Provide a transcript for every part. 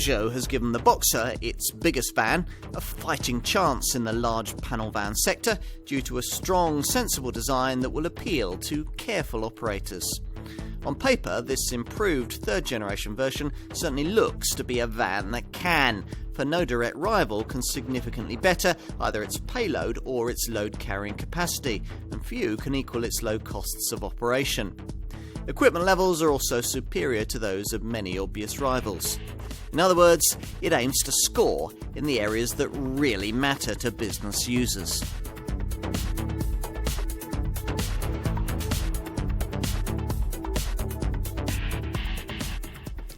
Peugeot has given the Boxer, its biggest van, a fighting chance in the large panel van sector due to a strong, sensible design that will appeal to careful operators. On paper, this improved third-generation version certainly looks to be a van that can, for no direct rival can significantly better either its payload or its load-carrying capacity, and few can equal its low costs of operation. Equipment levels are also superior to those of many obvious rivals. In other words, it aims to score in the areas that really matter to business users.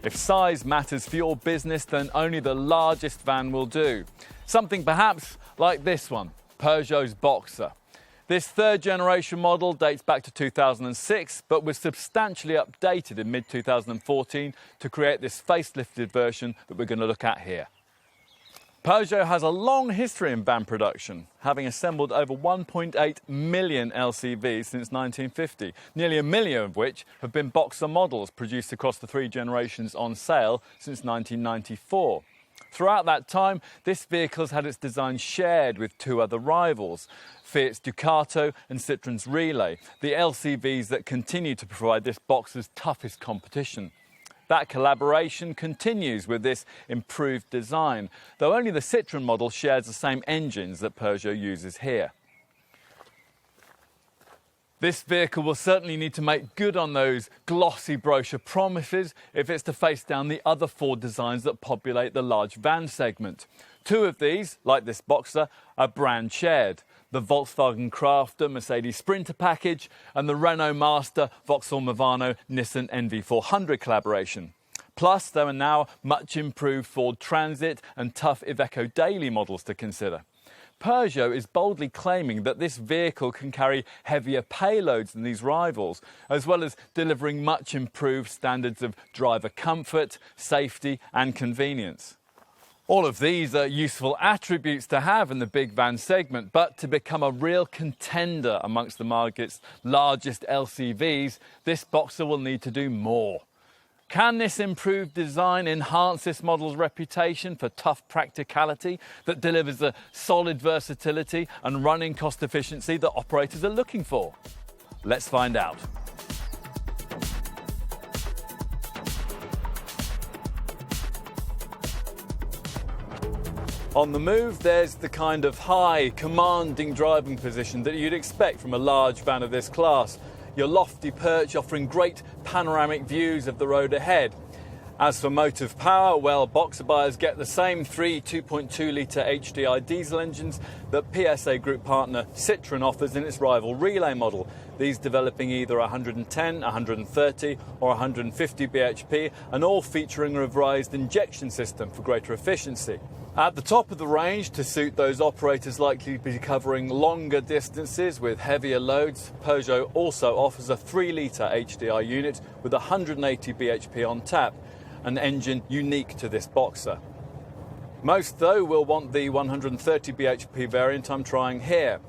If size matters for your business, then only the largest van will do. Something perhaps like this one, Peugeot's Boxer. This third-generation model dates back to 2006, but was substantially updated in mid-2014 to create this facelifted version that we're going to look at here. Peugeot has a long history in van production, having assembled over 1.8 million LCVs since 1950, nearly a million of which have been Boxer models produced across the three generations on sale since 1994. Throughout that time, this vehicle has had its design shared with two other rivals, Fiat's Ducato and Citroen's Relay, the LCVs that continue to provide this Boxer's toughest competition. That collaboration continues with this improved design, though only the Citroën model shares the same engines that Peugeot uses here. This vehicle will certainly need to make good on those glossy brochure promises if it's to face down the other four designs that populate the large van segment. Two of these, like this Boxer, are brand shared. The Volkswagen Crafter Mercedes Sprinter package and the Renault Master Vauxhall Movano Nissan NV400 collaboration. Plus, there are now much improved Ford Transit and tough Iveco Daily models to consider. Peugeot is boldly claiming that this vehicle can carry heavier payloads than these rivals, as well as delivering much improved standards of driver comfort, safety and convenience. All of these are useful attributes to have in the big van segment, but to become a real contender amongst the market's largest LCVs, this Boxer will need to do more. Can this improved design enhance this model's reputation for tough practicality that delivers the solid versatility and running cost efficiency that operators are looking for? Let's find out. On the move, there's the kind of high, commanding driving position that you'd expect from a large van of this class. Your lofty perch offering great panoramic views of the road ahead. As for motive power, well, Boxer buyers get the same three 2.2-litre HDI diesel engines that PSA group partner Citroën offers in its rival Relay model. These developing either 110, 130 or 150 bhp and all featuring a revised injection system for greater efficiency. At the top of the range, to suit those operators likely to be covering longer distances with heavier loads, Peugeot also offers a 3-litre HDI unit with 180 bhp on tap, an engine unique to this Boxer. Most, though, will want the 130 bhp variant I'm trying here.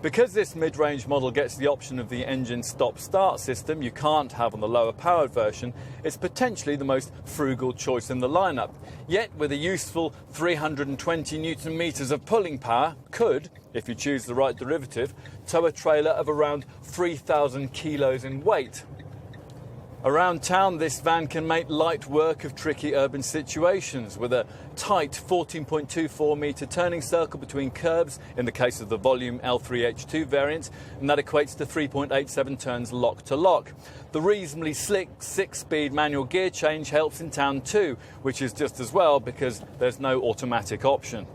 Because this mid-range model gets the option of the engine stop-start system you can't have on the lower powered version, it's potentially the most frugal choice in the lineup. Yet with a useful 320 newton meters of pulling power, could, if you choose the right derivative, tow a trailer of around 3,000 kilos in weight. Around town, this van can make light work of tricky urban situations with a tight 14.24 metre turning circle between curbs in the case of the volume L3H2 variant, and that equates to 3.87 turns lock to lock. The reasonably slick 6-speed manual gear change helps in town too, which is just as well because there's no automatic option.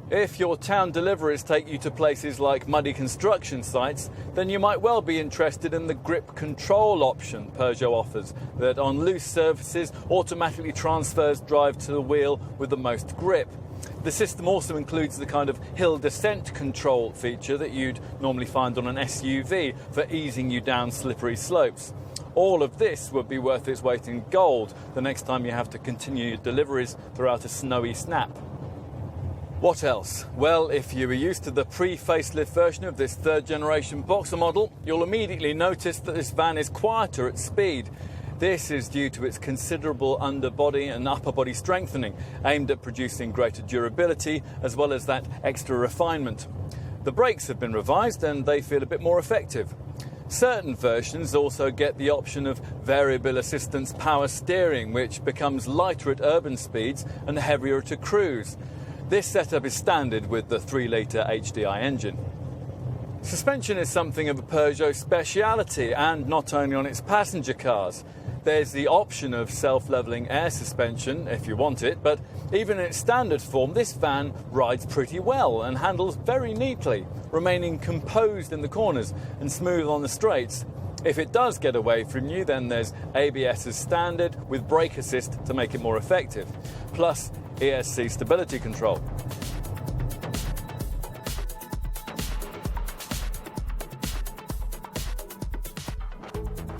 If your town deliveries take you to places like muddy construction sites, then you might well be interested in the grip control option Peugeot offers, that on loose surfaces automatically transfers drive to the wheel with the most grip. The system also includes the kind of hill descent control feature that you'd normally find on an SUV for easing you down slippery slopes. All of this would be worth its weight in gold the next time you have to continue your deliveries throughout a snowy snap. What else? Well, if you were used to the pre-facelift version of this third-generation Boxer model, you'll immediately notice that this van is quieter at speed. This is due to its considerable underbody and upper body strengthening, aimed at producing greater durability as well as that extra refinement. The brakes have been revised and they feel a bit more effective. Certain versions also get the option of variable assistance power steering, which becomes lighter at urban speeds and heavier to cruise. This setup is standard with the 3-litre HDI engine. Suspension is something of a Peugeot speciality, and not only on its passenger cars. There's the option of self-levelling air suspension if you want it, but even in its standard form, this van rides pretty well and handles very neatly, remaining composed in the corners and smooth on the straights. If it does get away from you, then there's ABS as standard with brake assist to make it more effective, plus ESC stability control.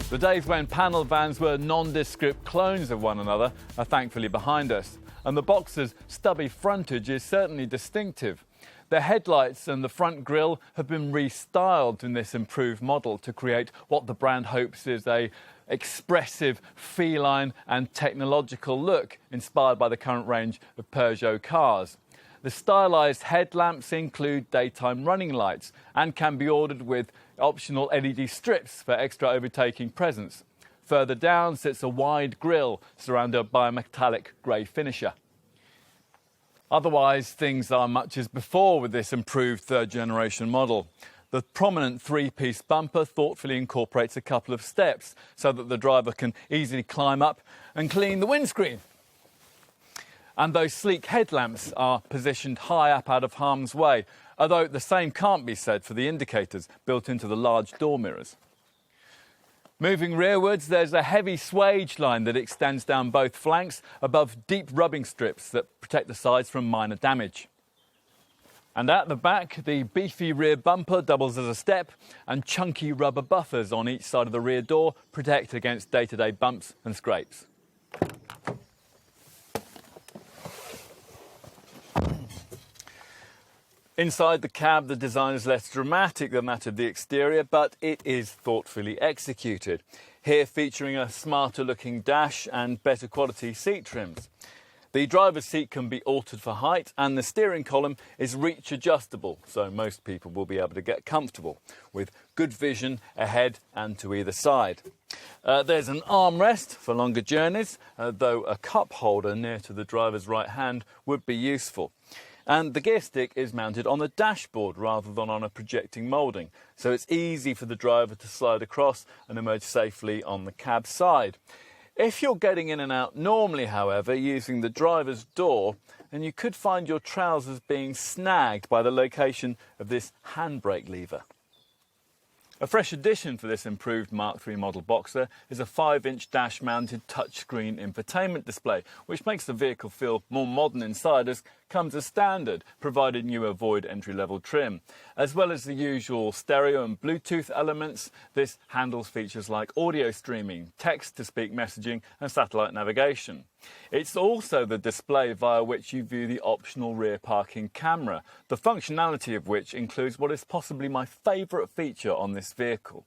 The days when panel vans were nondescript clones of one another are thankfully behind us, and the Boxer's stubby frontage is certainly distinctive. The headlights and the front grille have been restyled in this improved model to create what the brand hopes is a expressive, feline and technological look inspired by the current range of Peugeot cars. The stylised headlamps include daytime running lights and can be ordered with optional LED strips for extra overtaking presence. Further down sits a wide grille surrounded by a metallic grey finisher. Otherwise, things are much as before with this improved third-generation model. The prominent three-piece bumper thoughtfully incorporates a couple of steps so that the driver can easily climb up and clean the windscreen. And those sleek headlamps are positioned high up out of harm's way, although the same can't be said for the indicators built into the large door mirrors. Moving rearwards, there's a heavy swage line that extends down both flanks above deep rubbing strips that protect the sides from minor damage. And at the back, the beefy rear bumper doubles as a step, and chunky rubber buffers on each side of the rear door protect against day-to-day bumps and scrapes. Inside the cab, the design is less dramatic than that of the exterior, but it is thoughtfully executed. Here featuring a smarter looking dash and better quality seat trims. The driver's seat can be altered for height, and the steering column is reach adjustable, so most people will be able to get comfortable, with good vision ahead and to either side. There's an armrest for longer journeys, though a cup holder near to the driver's right hand would be useful. And the gear stick is mounted on the dashboard rather than on a projecting moulding, so it's easy for the driver to slide across and emerge safely on the cab side. If you're getting in and out normally, however, using the driver's door, then you could find your trousers being snagged by the location of this handbrake lever. A fresh addition for this improved Mark III model Boxer is a 5-inch dash-mounted touchscreen infotainment display, which makes the vehicle feel more modern inside, as comes as standard, provided you avoid entry-level trim. As well as the usual stereo and Bluetooth elements, this handles features like audio streaming, text-to-speak messaging and satellite navigation. It's also the display via which you view the optional rear parking camera, the functionality of which includes what is possibly my favourite feature on this vehicle.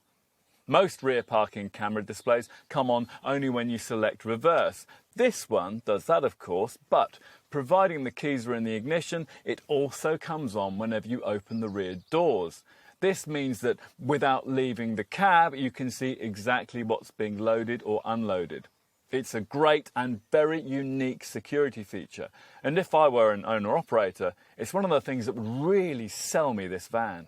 Most rear parking camera displays come on only when you select reverse. This one does that, of course, but providing the keys are in the ignition, it also comes on whenever you open the rear doors. This means that without leaving the cab, you can see exactly what's being loaded or unloaded. It's a great and very unique security feature, and if I were an owner-operator, it's one of the things that would really sell me this van.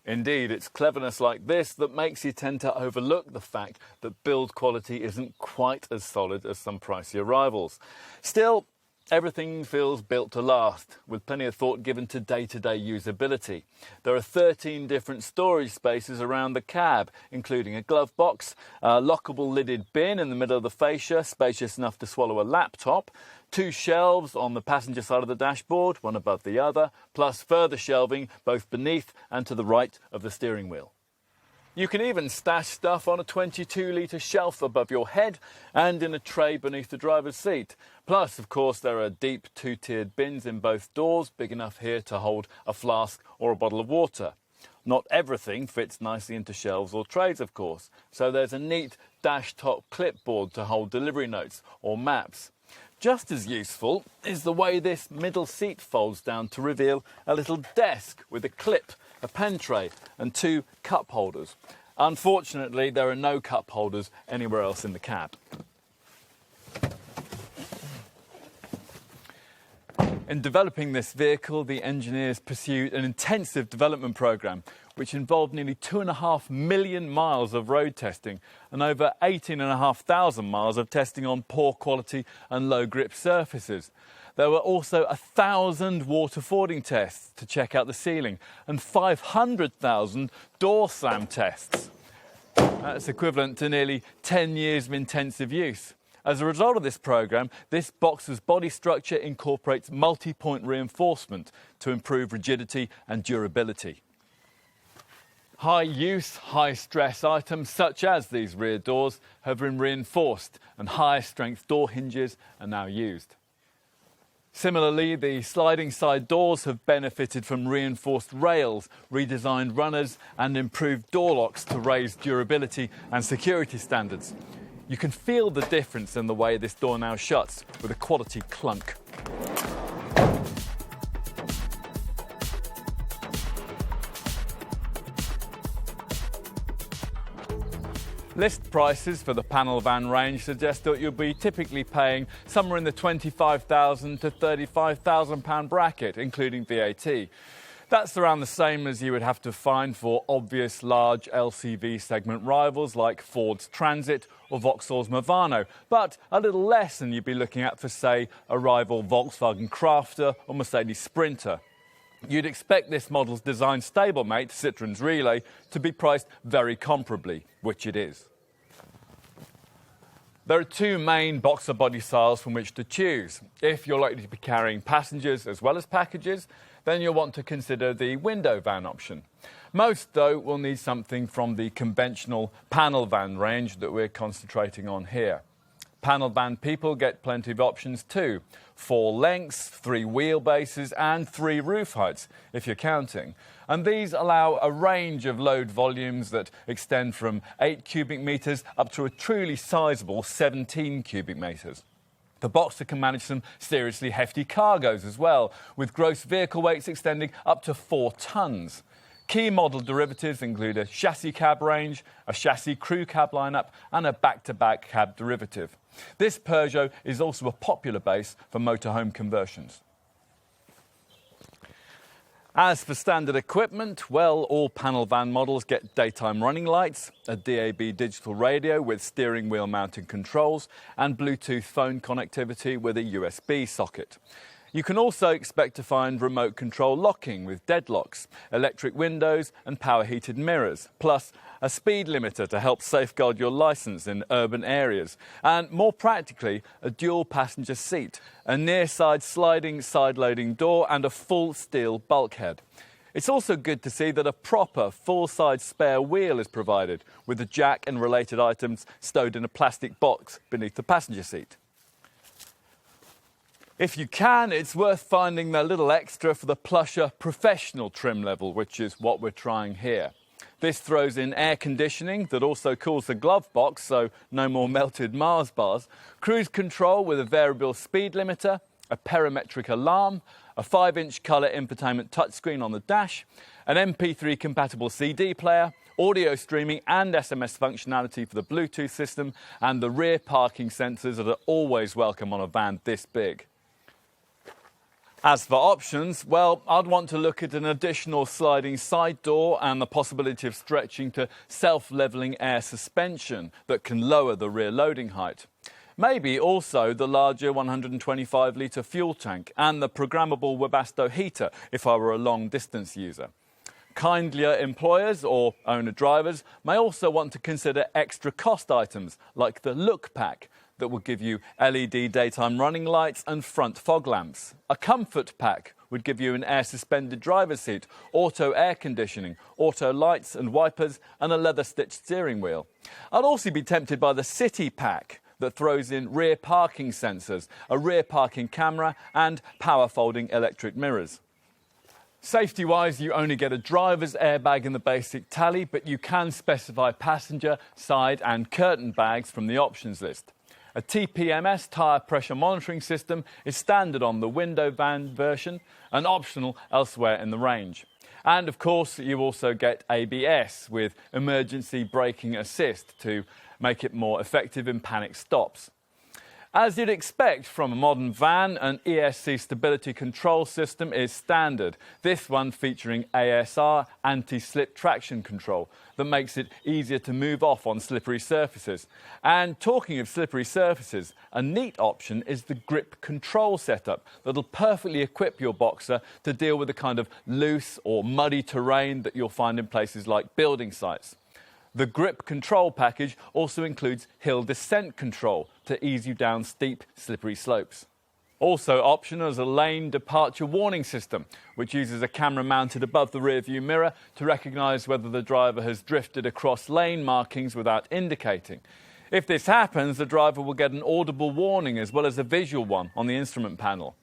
Indeed, it's cleverness like this that makes you tend to overlook the fact that build quality isn't quite as solid as some pricier rivals. Still, everything feels built to last, with plenty of thought given to day-to-day usability. There are 13 different storage spaces around the cab, including a glove box, a lockable lidded bin in the middle of the fascia, spacious enough to swallow a laptop, 2 shelves on the passenger side of the dashboard, one above the other, plus further shelving both beneath and to the right of the steering wheel. You can even stash stuff on a 22-litre shelf above your head and in a tray beneath the driver's seat. Plus, of course, there are deep 2-tiered bins in both doors, big enough here to hold a flask or a bottle of water. Not everything fits nicely into shelves or trays, of course, so there's a neat dash-top clipboard to hold delivery notes or maps. Just as useful is the way this middle seat folds down to reveal a little desk with a clip, a pen tray and 2 cup holders. Unfortunately, there are no cup holders anywhere else in the cab. In developing this vehicle, the engineers pursued an intensive development programme which involved nearly 2.5 million miles of road testing and over 18,500 miles of testing on poor quality and low grip surfaces. There were also 1,000 water fording tests to check out the ceiling and 500,000 door slam tests. That's equivalent to nearly 10 years of intensive use. As a result of this programme, this Boxer's body structure incorporates multi-point reinforcement to improve rigidity and durability. High-use, high-stress items such as these rear doors have been reinforced and higher-strength door hinges are now used. Similarly, the sliding side doors have benefited from reinforced rails, redesigned runners and improved door locks to raise durability and security standards. You can feel the difference in the way this door now shuts with a quality clunk. List prices for the panel van range suggest that you'll be typically paying somewhere in the £25,000 to £35,000 bracket, including VAT. That's around the same as you would have to find for obvious large LCV segment rivals like Ford's Transit or Vauxhall's Movano, but a little less than you'd be looking at for, say, a rival Volkswagen Crafter or Mercedes Sprinter. You'd expect this model's design stablemate, Citroen's Relay, to be priced very comparably, which it is. There are 2 main Boxer body styles from which to choose. If you're likely to be carrying passengers as well as packages, then you'll want to consider the window van option. Most, though, will need something from the conventional panel van range that we're concentrating on here. Panel van people get plenty of options too. 4 lengths, 3 wheelbases and 3 roof heights, if you're counting. And these allow a range of load volumes that extend from 8 cubic metres up to a truly sizable 17 cubic metres. The Boxer can manage some seriously hefty cargoes as well, with gross vehicle weights extending up to 4 tonnes. Key model derivatives include a chassis cab range, a chassis crew cab lineup and a back-to-back cab derivative. This Peugeot is also a popular base for motorhome conversions. As for standard equipment, well, all panel van models get daytime running lights, a DAB digital radio with steering wheel mounted controls and Bluetooth phone connectivity with a USB socket. You can also expect to find remote control locking with deadlocks, electric windows and power heated mirrors, plus a speed limiter to help safeguard your licence in urban areas, and more practically, a dual passenger seat, a near side sliding side loading door and a full steel bulkhead. It's also good to see that a proper full-size spare wheel is provided, with the jack and related items stowed in a plastic box beneath the passenger seat. If you can, it's worth finding that little extra for the plusher professional trim level, which is what we're trying here. This throws in air conditioning that also cools the glove box, so no more melted Mars bars, cruise control with a variable speed limiter, a parametric alarm, a 5-inch colour infotainment touchscreen on the dash, an MP3 compatible CD player, audio streaming and SMS functionality for the Bluetooth system, and the rear parking sensors that are always welcome on a van this big. As for options, well, I'd want to look at an additional sliding side door and the possibility of stretching to self-levelling air suspension that can lower the rear loading height. Maybe also the larger 125-litre fuel tank and the programmable Webasto heater if I were a long-distance user. Kindlier employers or owner-drivers may also want to consider extra cost items like the Look Pack, that will give you LED daytime running lights and front fog lamps. A Comfort Pack would give you an air-suspended driver's seat, auto air conditioning, auto lights and wipers, and a leather-stitched steering wheel. I'd also be tempted by the City Pack that throws in rear parking sensors, a rear parking camera, and power-folding electric mirrors. Safety-wise, you only get a driver's airbag in the basic tally, but you can specify passenger, side and curtain bags from the options list. A TPMS tyre pressure monitoring system is standard on the window van version and optional elsewhere in the range. And of course, you also get ABS with emergency braking assist to make it more effective in panic stops. As you'd expect from a modern van, an ESC stability control system is standard, this one featuring ASR anti-slip traction control that makes it easier to move off on slippery surfaces. And talking of slippery surfaces, a neat option is the grip control setup that'll perfectly equip your Boxer to deal with the kind of loose or muddy terrain that you'll find in places like building sites. The grip control package also includes hill descent control to ease you down steep, slippery slopes. Also optional is a lane departure warning system, which uses a camera mounted above the rearview mirror to recognise whether the driver has drifted across lane markings without indicating. If this happens, the driver will get an audible warning as well as a visual one on the instrument panel.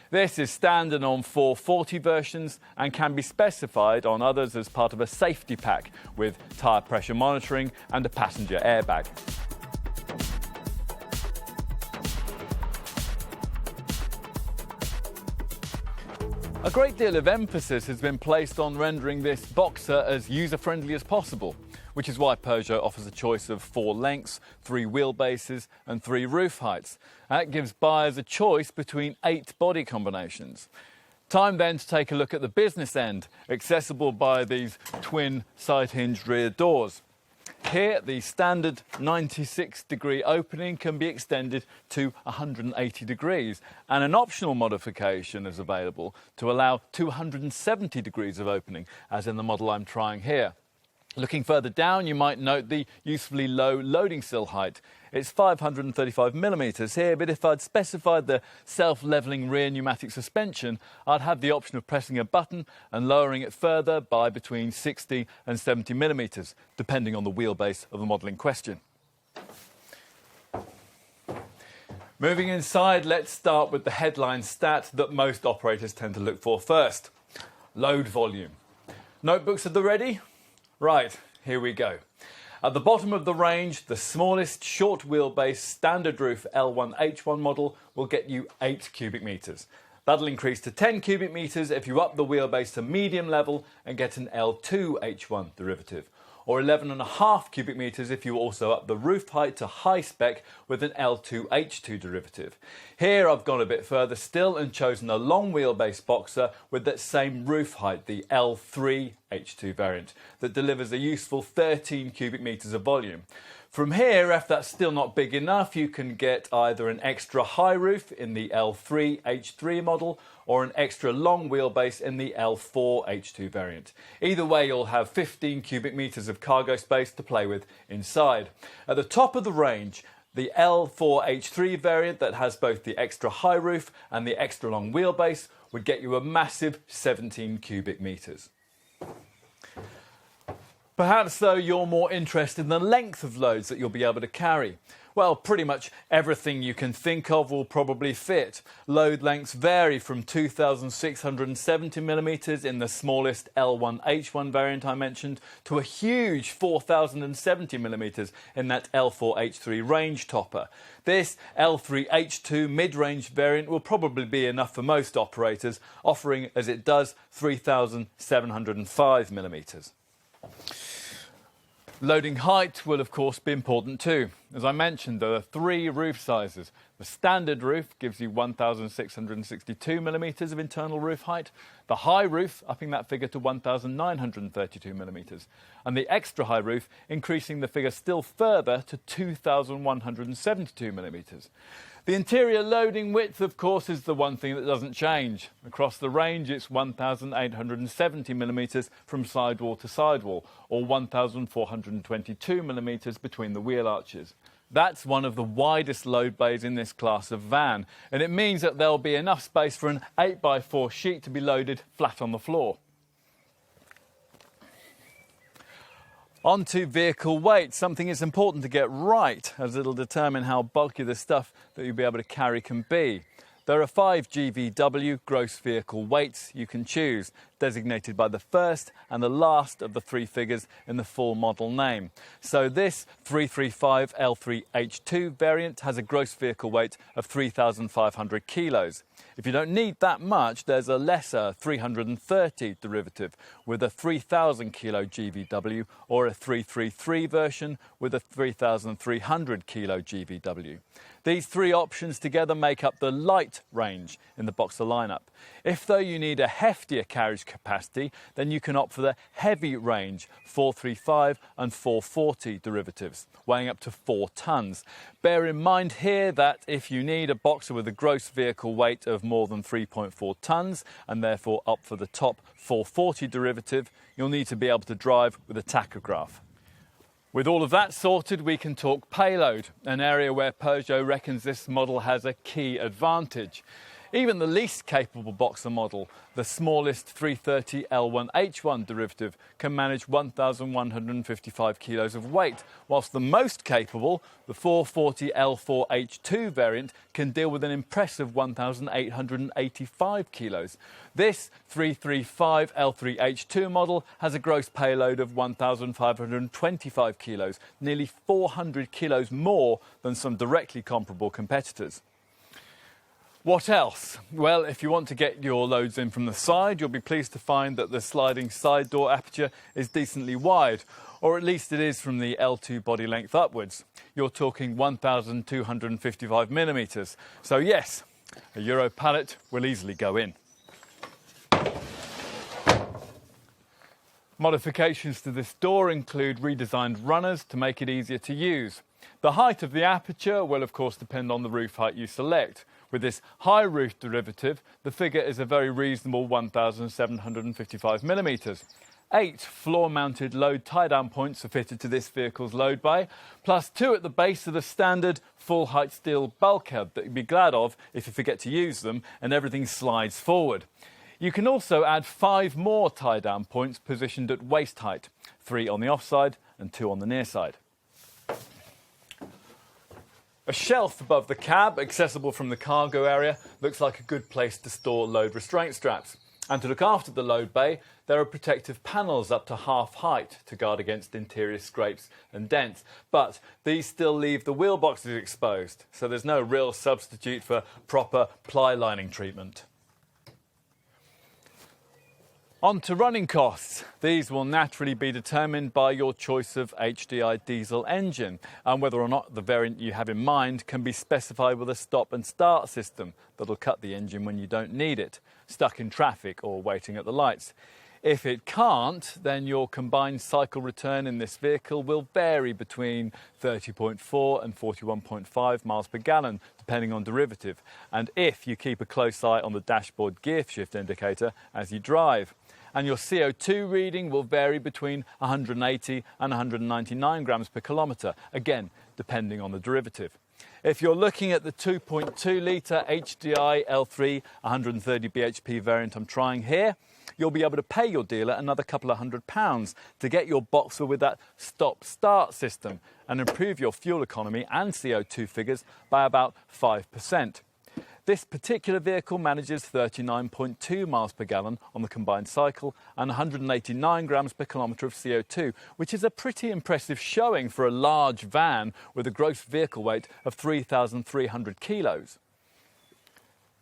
This is standard on 440 versions and can be specified on others as part of a safety pack with tyre pressure monitoring and a passenger airbag. A great deal of emphasis has been placed on rendering this Boxer as user-friendly as possible, which is why Peugeot offers a choice of 4 lengths, 3 wheelbases and 3 roof heights. That gives buyers a choice between 8 body combinations. Time then to take a look at the business end, accessible by these twin side-hinged rear doors. Here, the standard 96-degree opening can be extended to 180 degrees, and an optional modification is available to allow 270 degrees of opening, as in the model I'm trying here. Looking further down, you might note the usefully low loading sill height. It's 535mm here, but if I'd specified the self-levelling rear pneumatic suspension, I'd have the option of pressing a button and lowering it further by between 60 and 70mm, depending on the wheelbase of the model in question. Moving inside, let's start with the headline stat that most operators tend to look for first: load volume. Notebooks at the ready? Right, here we go. At the bottom of the range, the smallest short wheelbase standard roof L1H1 model will get you 8 cubic metres. That'll increase to 10 cubic metres if you up the wheelbase to medium level and get an L2H1 derivative, or 11.5 cubic metres if you also up the roof height to high spec with an L2H2 derivative. Here I've gone a bit further still and chosen a long wheelbase Boxer with that same roof height, the L3H2 variant, that delivers a useful 13 cubic metres of volume. From here, if that's still not big enough, you can get either an extra high roof in the L3H3 model or an extra long wheelbase in the L4H2 variant. Either way, you'll have 15 cubic metres of cargo space to play with inside. At the top of the range, the L4H3 variant that has both the extra high roof and the extra long wheelbase would get you a massive 17 cubic metres. Perhaps, though, you're more interested in the length of loads that you'll be able to carry. Well, pretty much everything you can think of will probably fit. Load lengths vary from 2,670mm in the smallest L1H1 variant I mentioned to a huge 4,070mm in that L4H3 range topper. This L3H2 mid-range variant will probably be enough for most operators, offering, as it does, 3,705mm. Loading height will of course be important too. As I mentioned, there are 3 roof sizes. The standard roof gives you 1,662mm of internal roof height, the high roof upping that figure to 1,932mm, and the extra high roof increasing the figure still further to 2,172mm. The interior loading width, of course, is the one thing that doesn't change. Across the range, it's 1,870mm from sidewall to sidewall, or 1,422mm between the wheel arches. That's one of the widest load bays in this class of van, and it means that there'll be enough space for an 8x4 sheet to be loaded flat on the floor. On to vehicle weight. Something is important to get right, as it'll determine how bulky the stuff that you'll be able to carry can be. There are 5 GVW gross vehicle weights you can choose. designated by the first and the last of the three figures in the full model name. So this 335 L3H2 variant has a gross vehicle weight of 3,500 kilos. If you don't need that much, there's a lesser 330 derivative with a 3,000 kilo GVW, or a 333 version with a 3,300 kilo GVW. These three options together make up the light range in the Boxer lineup. If though you need a heftier carriage capacity, then you can opt for the heavy range 435 and 440 derivatives, weighing up to 4 tonnes. Bear in mind here that if you need a Boxer with a gross vehicle weight of more than 3.4 tonnes and therefore opt for the top 440 derivative, you'll need to be able to drive with a tachograph. With all of that sorted, we can talk payload, an area where Peugeot reckons this model has a key advantage. Even the least capable Boxer model, the smallest 330 L1H1 derivative, can manage 1,155 kilos of weight, whilst the most capable, the 440 L4H2 variant, can deal with an impressive 1,885 kilos. This 335 L3H2 model has a gross payload of 1,525 kilos, nearly 400 kilos more than some directly comparable competitors. What else? Well, if you want to get your loads in from the side, you'll be pleased to find that the sliding side door aperture is decently wide, or at least it is from the L2 body length upwards. You're talking 1,255 millimetres. So yes, a Euro pallet will easily go in. Modifications to this door include redesigned runners to make it easier to use. The height of the aperture will of course depend on the roof height you select. With this high roof derivative, the figure is a very reasonable 1,755 millimetres. 8 floor-mounted load tie-down points are fitted to this vehicle's load bay, plus 2 at the base of the standard full-height steel bulkhead that you'd be glad of if you forget to use them and everything slides forward. You can also add 5 more tie-down points positioned at waist height, 3 on the offside and 2 on the near side. A shelf above the cab, accessible from the cargo area, looks like a good place to store load restraint straps. And to look after the load bay, there are protective panels up to half height to guard against interior scrapes and dents. But these still leave the wheel boxes exposed, so there's no real substitute for proper ply lining treatment. On to running costs. These will naturally be determined by your choice of HDI diesel engine and whether or not the variant you have in mind can be specified with a stop and start system that'll cut the engine when you don't need it, stuck in traffic or waiting at the lights. If it can't, then your combined cycle return in this vehicle will vary between 30.4 and 41.5 miles per gallon, depending on derivative, and if you keep a close eye on the dashboard gear shift indicator as you drive. And your CO2 reading will vary between 180 and 199 grams per kilometre, again, depending on the derivative. If you're looking at the 2.2 litre HDI L3 130 bhp variant I'm trying here, you'll be able to pay your dealer another couple of £100 to get your Boxer with that stop-start system and improve your fuel economy and CO2 figures by about 5%. This particular vehicle manages 39.2 miles per gallon on the combined cycle and 189 grams per kilometre of CO2, which is a pretty impressive showing for a large van with a gross vehicle weight of 3,300 kilos.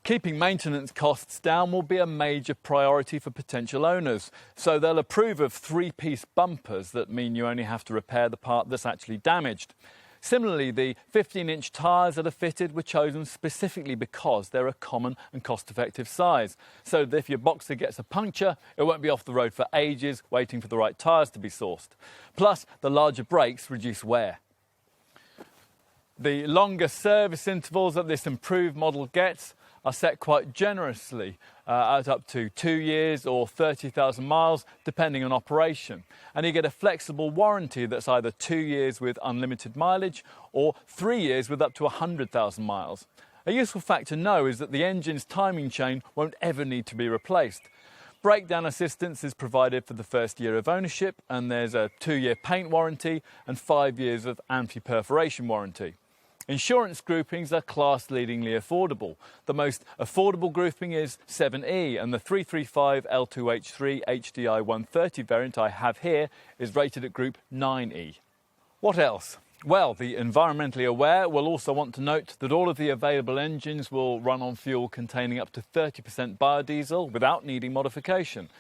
Keeping maintenance costs down will be a major priority for potential owners, so they'll approve of 3-piece bumpers that mean you only have to repair the part that's actually damaged. Similarly, the 15-inch tyres that are fitted were chosen specifically because they're a common and cost-effective size, so that if your Boxer gets a puncture, it won't be off the road for ages waiting for the right tyres to be sourced. Plus, the larger brakes reduce wear. The longer service intervals that this improved model gets are set quite generously at up to 2 years or 30,000 miles, depending on operation. And you get a flexible warranty that's either 2 years with unlimited mileage or 3 years with up to 100,000 miles. A useful fact to know is that the engine's timing chain won't ever need to be replaced. Breakdown assistance is provided for the first year of ownership, and there's a 2-year paint warranty and 5 years of anti-perforation warranty. Insurance groupings are class-leadingly affordable. The most affordable grouping is 7E, and the 335 L2H3 HDI 130 variant I have here is rated at Group 9E. What else? Well, the environmentally aware will also want to note that all of the available engines will run on fuel containing up to 30% biodiesel without needing modification.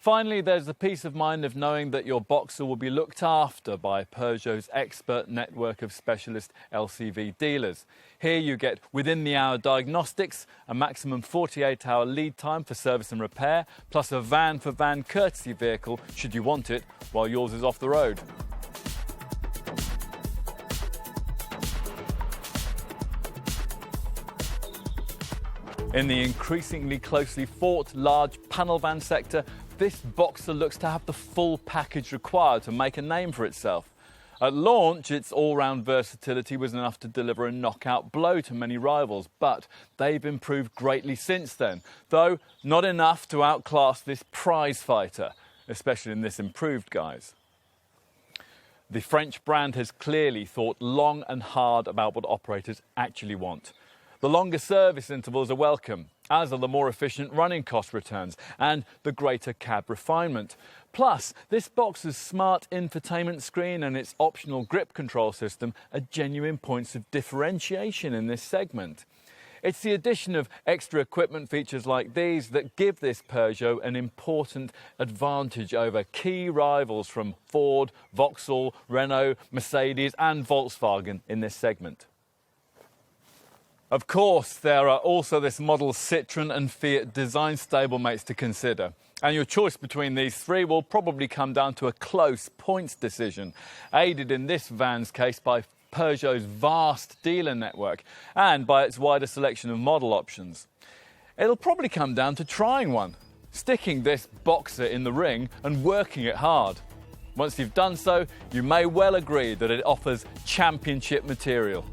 Finally, there's the peace of mind of knowing that your Boxer will be looked after by Peugeot's expert network of specialist LCV dealers. Here you get within-the-hour diagnostics, a maximum 48-hour lead time for service and repair, plus a van-for-van courtesy vehicle should you want it while yours is off the road. In the increasingly closely fought large panel van sector, this Boxer looks to have the full package required to make a name for itself. At launch, its all-round versatility was enough to deliver a knockout blow to many rivals, but they've improved greatly since then, though not enough to outclass this prize fighter, especially in this improved guise. The French brand has clearly thought long and hard about what operators actually want. The longer service intervals are welcome, as are the more efficient running cost returns and the greater cab refinement. Plus, this Boxer's smart infotainment screen and its optional grip control system are genuine points of differentiation in this segment. It's the addition of extra equipment features like these that give this Peugeot an important advantage over key rivals from Ford, Vauxhall, Renault, Mercedes and Volkswagen in this segment. Of course, there are also this model's Citroën and Fiat design stablemates to consider. And your choice between these three will probably come down to a close points decision, aided in this van's case by Peugeot's vast dealer network and by its wider selection of model options. It'll probably come down to trying one, sticking this Boxer in the ring and working it hard. Once you've done so, you may well agree that it offers championship material.